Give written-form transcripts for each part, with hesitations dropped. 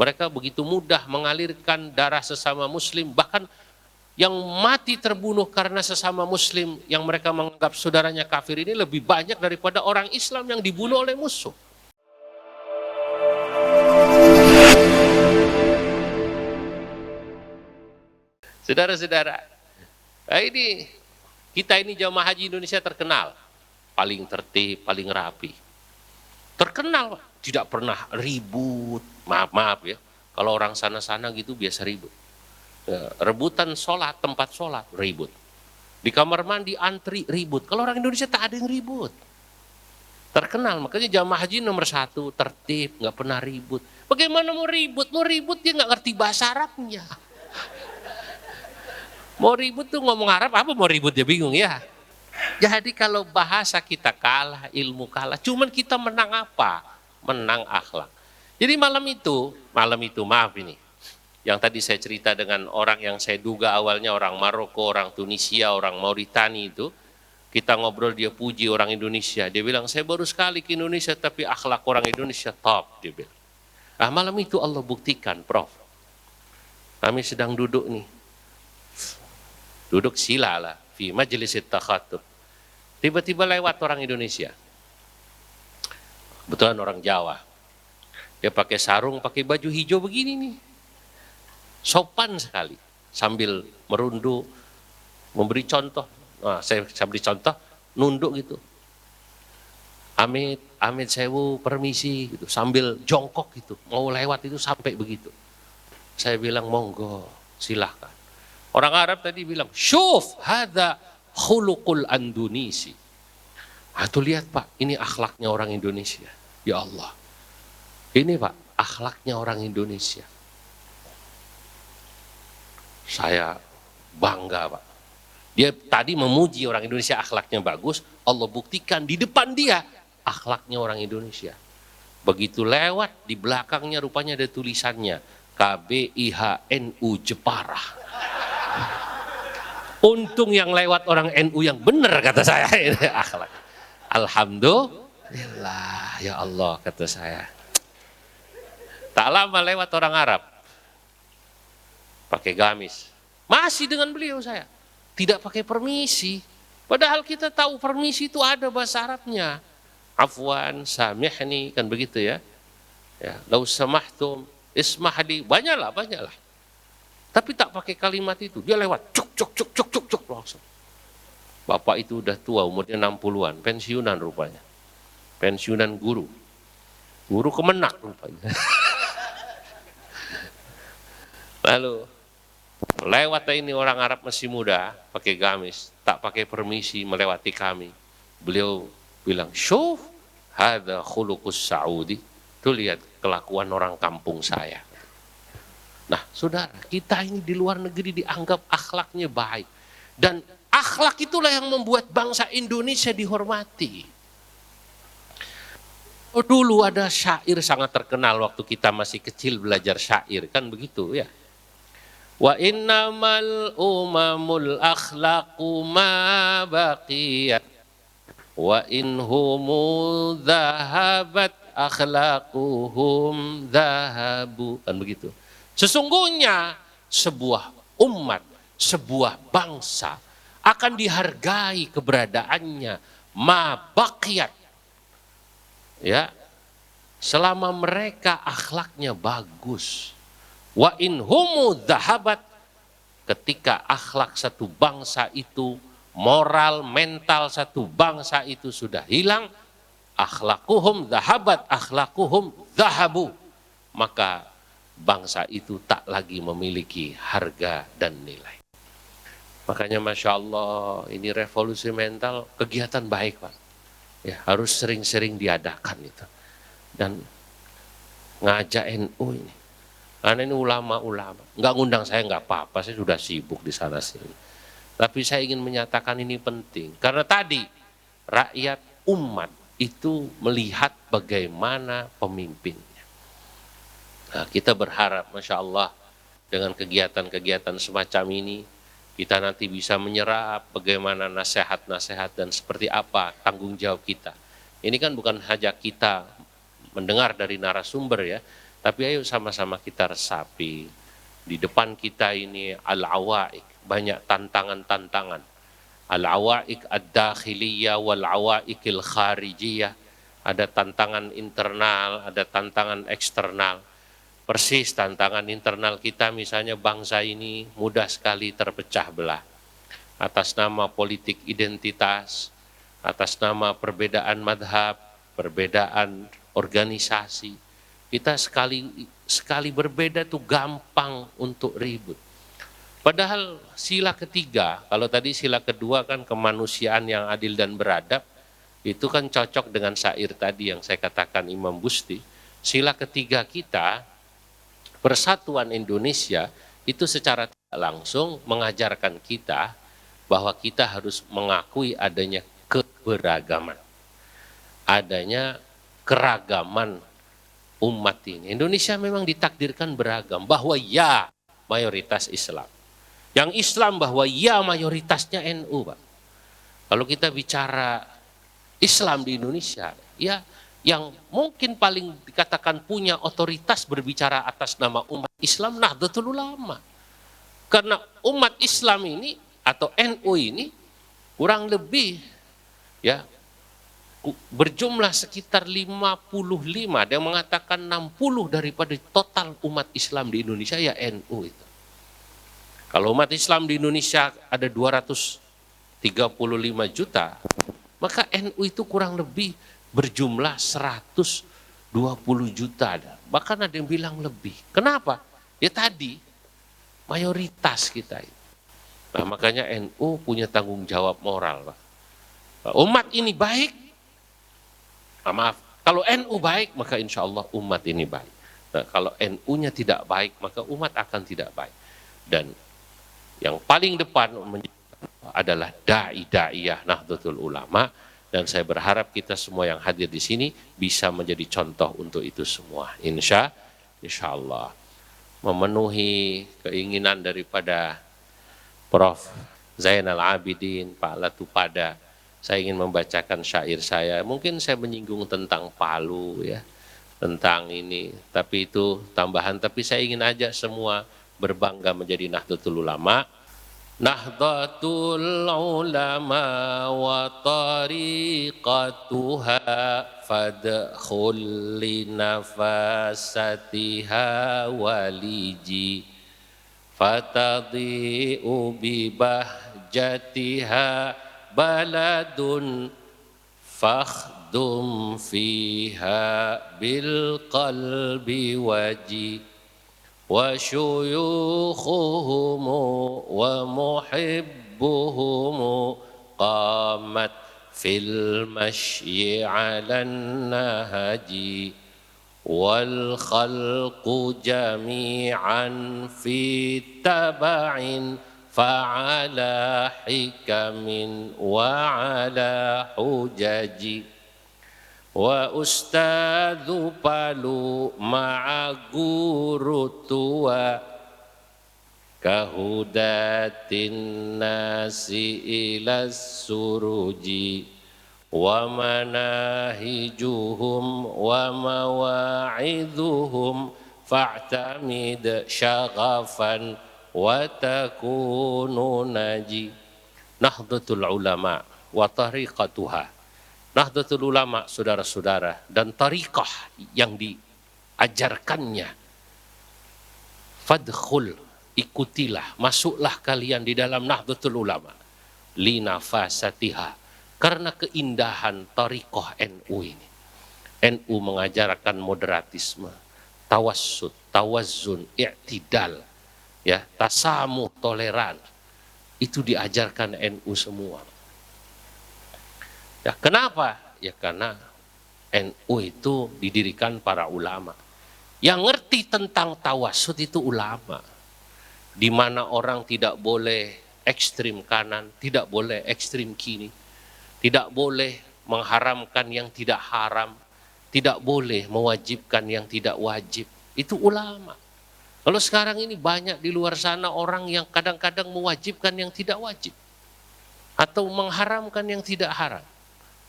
Mereka begitu mudah mengalirkan darah sesama muslim, bahkan yang mati terbunuh karena sesama muslim yang mereka menganggap saudaranya kafir ini lebih banyak daripada orang Islam yang dibunuh oleh musuh. Saudara-saudara, ini kita ini jamaah haji Indonesia terkenal paling tertib, paling rapi. Terkenal, tidak pernah ribut. Maaf ya, kalau orang sana-sana gitu biasa ribut. Rebutan sholat, tempat sholat, ribut. Di kamar mandi antri, ribut. Kalau orang Indonesia tak ada yang ribut. Terkenal, makanya jamaah haji nomor 1, tertib, nggak pernah ribut. Bagaimana mau ribut? Mau ribut dia nggak ngerti bahasa Arabnya. Mau ribut tuh ngomong Arab, apa mau ribut dia bingung ya. Jadi kalau bahasa kita kalah, ilmu kalah, cuman kita menang apa? Menang akhlak. Jadi malam itu maaf ini, yang tadi saya cerita dengan orang yang saya duga awalnya orang Maroko, orang Tunisia, orang Mauritania itu, kita ngobrol dia puji orang Indonesia. Dia bilang, saya baru sekali ke Indonesia tapi akhlak orang Indonesia top, dia bilang. Nah malam itu Allah buktikan, Prof. Kami sedang duduk nih, duduk sila lah, fi majelis takhatub. Tiba-tiba lewat orang Indonesia. Kebetulan orang Jawa. Dia pakai sarung, pakai baju hijau begini nih. Sopan sekali. Sambil merunduk, memberi contoh. Nah, saya beri contoh, nunduk gitu. Amit sewu, permisi gitu. Sambil jongkok gitu. Mau lewat itu sampai begitu. Saya bilang, monggo, silahkan. Orang Arab tadi bilang, syuf, hadza khuluqul Andunisi. Tuh lihat Pak, ini akhlaknya orang Indonesia. Ya Allah. Ini Pak, akhlaknya orang Indonesia. Saya bangga Pak. Dia tadi memuji orang Indonesia akhlaknya bagus, Allah buktikan di depan dia akhlaknya orang Indonesia. Begitu lewat, di belakangnya rupanya ada tulisannya, KBIHNU Jepara. Untung yang lewat orang NU yang benar kata saya. Ini akhlak. Alhamdulillah, ya Allah kata saya. Tak lama lewat orang Arab. Pakai gamis. Masih dengan beliau saya. Tidak pakai permisi. Padahal kita tahu permisi itu ada bahasa Arabnya. Afwan, samihni, kan begitu ya. Ya, lau samahtum, ismahli, banyaklah. Tapi tak pakai kalimat itu, dia lewat, cuk langsung. Bapak itu udah tua, umurnya 60-an, pensiunan rupanya. Pensiunan guru. Guru kemenak rupanya. Lalu, lewat ini orang Arab masih muda, pakai gamis, tak pakai permisi melewati kami. Beliau bilang, syuf, hadza khuluqus Saudi. Tuh lihat kelakuan orang kampung saya. Nah, saudara, kita ini di luar negeri dianggap akhlaknya baik. Dan akhlak itulah yang membuat bangsa Indonesia dihormati. Dulu ada syair sangat terkenal waktu kita masih kecil belajar syair, kan begitu ya. Wa innamal umamul akhlaqu ma baqiyat wa inhumu dhahabat akhlaquhum dhahabu, kan begitu. Sesungguhnya sebuah umat, sebuah bangsa akan dihargai keberadaannya ma baqiyat. Ya. Selama mereka akhlaknya bagus. Wa in humu dhahabat, ketika akhlak satu bangsa itu, moral, mental satu bangsa itu sudah hilang, akhlaquhum dhahabat, akhlaquhum dhahabu, maka bangsa itu tak lagi memiliki harga dan nilai. Makanya Masya Allah, ini revolusi mental, kegiatan baik Pak. Ya, harus sering-sering diadakan itu. Dan ngajak NU ini. Karena ini ulama-ulama. Nggak ngundang saya nggak apa-apa, saya sudah sibuk di sana sini. Tapi saya ingin menyatakan ini penting. Karena tadi rakyat umat itu melihat bagaimana pemimpinnya. Nah, kita berharap Masya Allah dengan kegiatan-kegiatan semacam ini, kita nanti bisa menyerap bagaimana nasihat-nasihat dan seperti apa tanggung jawab kita. Ini kan bukan hanya kita mendengar dari narasumber ya, Tapi ayo sama-sama kita resapi. Di depan kita ini al-awaik, banyak tantangan-tantangan. Al-awaik ad-dakhiliyah wal-awaikil kharijiyah. Ada tantangan internal, ada tantangan eksternal. Persis tantangan internal kita, misalnya bangsa ini mudah sekali terpecah belah. Atas nama politik identitas, atas nama perbedaan madhab, perbedaan organisasi. Kita sekali berbeda tuh gampang untuk ribut. Padahal sila ketiga, kalau tadi sila kedua kan kemanusiaan yang adil dan beradab, itu kan cocok dengan syair tadi yang saya katakan Imam Busti. Sila ketiga kita, persatuan Indonesia, itu secara tidak langsung mengajarkan kita bahwa kita harus mengakui adanya keberagaman. Adanya keragaman umat ini. Indonesia memang ditakdirkan beragam, bahwa ya mayoritas Islam. Yang Islam bahwa ya mayoritasnya NU, Pak. Kalau kita bicara Islam di Indonesia, ya yang mungkin paling dikatakan punya otoritas berbicara atas nama umat Islam, Nahdlatul Ulama. Karena umat Islam ini atau NU ini kurang lebih ya berjumlah sekitar 55, ada yang mengatakan 60 daripada total umat Islam di Indonesia ya NU itu. Kalau umat Islam di Indonesia ada 235 juta, maka NU itu kurang lebih berjumlah 120 juta. Bahkan ada yang bilang lebih. Kenapa? Ya tadi, mayoritas kita itu. Nah, makanya NU punya tanggung jawab moral, Pak. Umat ini baik, maaf, kalau NU baik, maka insya Allah umat ini baik. Nah, kalau NU-nya tidak baik, maka umat akan tidak baik. Dan yang paling depan adalah da'i-da'iyah Nahdlatul Ulama, dan saya berharap kita semua yang hadir di sini bisa menjadi contoh untuk itu semua. Insya Allah memenuhi keinginan daripada Prof. Zainal Abidin, Pak Latupada. Saya ingin membacakan syair saya. Mungkin saya menyinggung tentang Palu ya, tentang ini. Tapi itu tambahan. Tapi saya ingin ajak semua berbangga menjadi Nahdlatul Ulama. Nahdlatul Ulama wa tariqatuha fadkhul li nafasatiha waliji fatadhi'u bi bahjatiha baladun fakhdum fiha bil qalbi waji wa syuyukhuhum wa muhibbuhum qamat fil mashyi 'alan nahaji wal khalqu jami'an fi taba'in fa'ala hikamin wa ala hujaji wa ustadzu Palu ma'a guru tua kahudatin nasi ila suruji wa manahijuhum wa mawa'idhuhum fa'tamid syaghafan wa takunu naji. Nahdlatul Ulama wa tariqatuha. Nahdlatul Ulama, saudara-saudara, dan tariqah yang diajarkannya. Fadkhul, ikutilah, masuklah kalian di dalam Nahdlatul Ulama. Linafasatiha, karena keindahan tariqah NU ini. NU mengajarkan moderatisme, tawassut, tawazzun, i'tidal, ya, tasamuh, toleran. Itu diajarkan NU semua. Ya, kenapa? Ya karena NU itu didirikan para ulama. Yang ngerti tentang tawassut itu ulama. Di mana orang tidak boleh ekstrim kanan, tidak boleh ekstrim kiri. Tidak boleh mengharamkan yang tidak haram. Tidak boleh mewajibkan yang tidak wajib. Itu ulama. Kalau sekarang ini banyak di luar sana orang yang kadang-kadang mewajibkan yang tidak wajib. Atau mengharamkan yang tidak haram.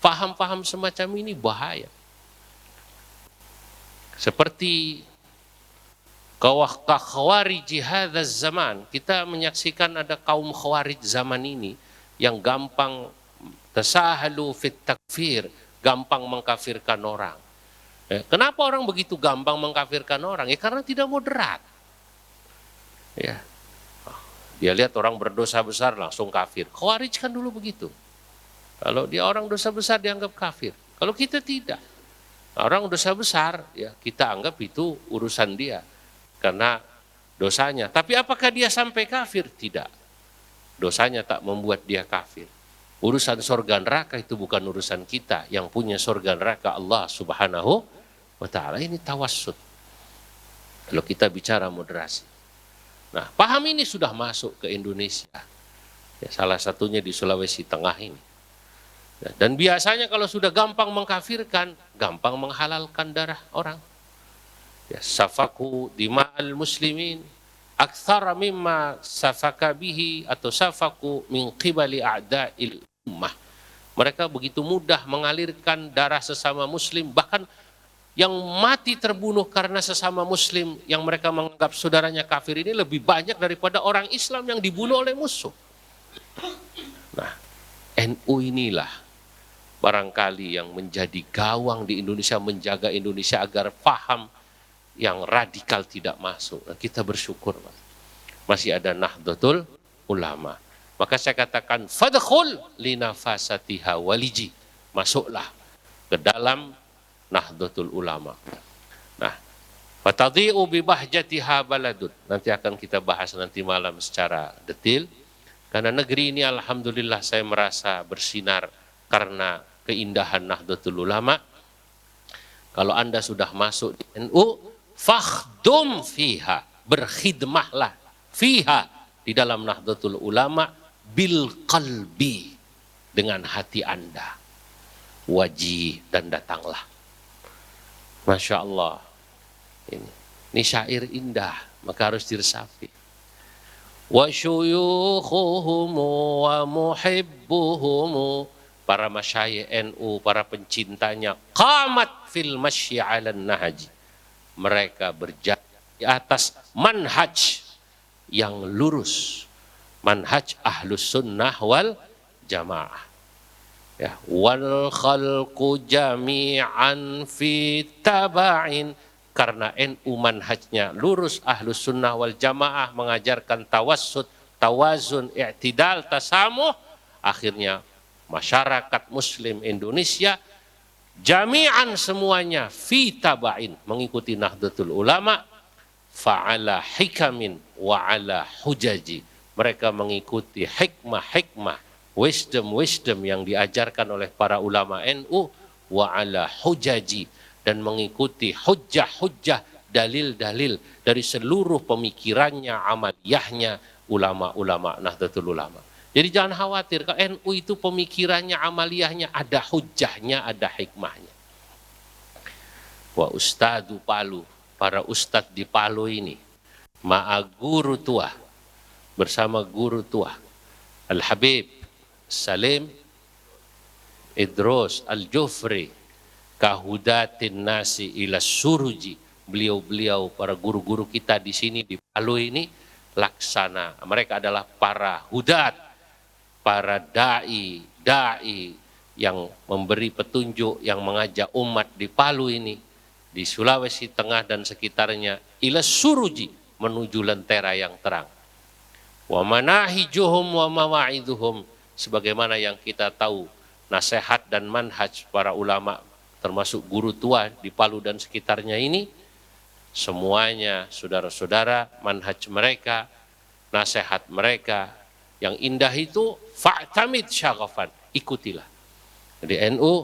Paham-paham semacam ini bahaya. Seperti Khawarij hadzal zaman, kita menyaksikan ada kaum khawarij zaman ini yang gampang tasahalu fit takfir, gampang mengkafirkan orang. Kenapa orang begitu gampang mengkafirkan orang? Ya karena tidak moderat. Ya. Dia lihat orang berdosa besar langsung kafir. Khawarij kan dulu begitu. Kalau dia orang dosa besar dianggap kafir. Kalau kita tidak. Orang dosa besar ya kita anggap itu urusan dia. Karena dosanya. Tapi apakah dia sampai kafir? Tidak. Dosanya tak membuat dia kafir. Urusan surga neraka itu bukan urusan kita. Yang punya surga neraka Allah Subhanahu wa ta'ala. Ini tawassut. Kalau kita bicara moderasi. Nah, paham ini sudah masuk ke Indonesia. Ya, salah satunya di Sulawesi Tengah ini. Ya, dan biasanya kalau sudah gampang mengkafirkan, gampang menghalalkan darah orang. Ya, safaku dima'al muslimin akthara mimma safaka bihi atau safaku min qibali a'da'il ummah. Mereka begitu mudah mengalirkan darah sesama muslim, bahkan yang mati terbunuh karena sesama muslim yang mereka menganggap saudaranya kafir ini lebih banyak daripada orang Islam yang dibunuh oleh musuh. Nah, NU inilah barangkali yang menjadi gawang di Indonesia, menjaga Indonesia agar paham yang radikal tidak masuk. Nah, kita bersyukur, Pak. Masih ada Nahdlatul Ulama. Maka saya katakan, fadkhul linafasatiha waliji. Masuklah ke dalam Nahdlatul Ulama. Nah, fatadhi'u bibahjatiha baladun. Nanti akan kita bahas nanti malam secara detail. Karena negeri ini alhamdulillah saya merasa bersinar karena keindahan Nahdlatul Ulama. Kalau Anda sudah masuk di NU, fakhdum fiha, berkhidmahlah fiha, di dalam Nahdlatul Ulama, bil qalbi, dengan hati Anda. Wajih, dan datanglah. Masya Allah, ini syair indah, maka harus diresapi. Wa syuyukhuhum wa muhibbuhum, para masyayikh NU, para pencintanya, qamat fil masyi 'alan nahji. Mereka berjalan di atas manhaj yang lurus, manhaj ahlus sunnah wal jamaah. Ya, wal khalqu jami'an fi taba'in, karena NU manhajnya lurus, ahlus sunnah wal jamaah mengajarkan tawassut, tawazun, i'tidal, tasamuh. Akhirnya masyarakat muslim Indonesia jami'an semuanya fi taba'in, mengikuti Nahdlatul Ulama, fa'ala hikamin wa ala hujaji. Mereka mengikuti hikmah-hikmah, wisdom yang diajarkan oleh para ulama NU, wa ala hujaji, dan mengikuti hujjah-hujjah, dalil-dalil dari seluruh pemikirannya, amaliyahnya ulama-ulama Nahdlatul Ulama. Jadi jangan khawatir, kalau NU itu pemikirannya, amaliyahnya, ada hujjahnya, ada hikmahnya. Wa ustadu Palu, para ustadz di Palu ini, ma'a guru tua, bersama guru tua, Al-Habib Salim Idrus Al-Jufri, kahudatin nasi ila suruji. Beliau-beliau para guru-guru kita di sini di Palu ini laksana. Mereka adalah para hudat, para da'i yang memberi petunjuk, yang mengajak umat di Palu ini, di Sulawesi Tengah dan sekitarnya, ila suruji, menuju lentera yang terang. Wa manahijuhum wa mawa'iduhum, sebagaimana yang kita tahu nasihat dan manhaj para ulama termasuk guru tua di Palu dan sekitarnya ini, semuanya saudara-saudara, manhaj mereka, nasihat mereka yang indah itu, fa'tamid syaghafan, ikutilah. Di NU,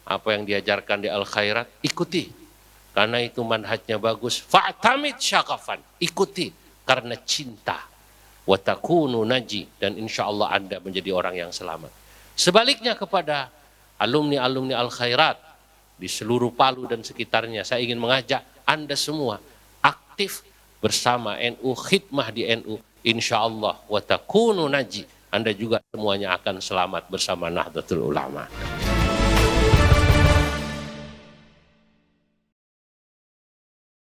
apa yang diajarkan di Al-Khairat, ikuti, karena itu manhajnya bagus. Fa'tamid syaghafan, ikuti karena cinta. Watakunu naji, dan insya Allah Anda menjadi orang yang selamat. Sebaliknya kepada alumni-alumni Al-Khairat di seluruh Palu dan sekitarnya, saya ingin mengajak Anda semua aktif bersama NU, khidmah di NU, insya Allah watakunu naji, Anda juga semuanya akan selamat bersama Nahdlatul Ulama.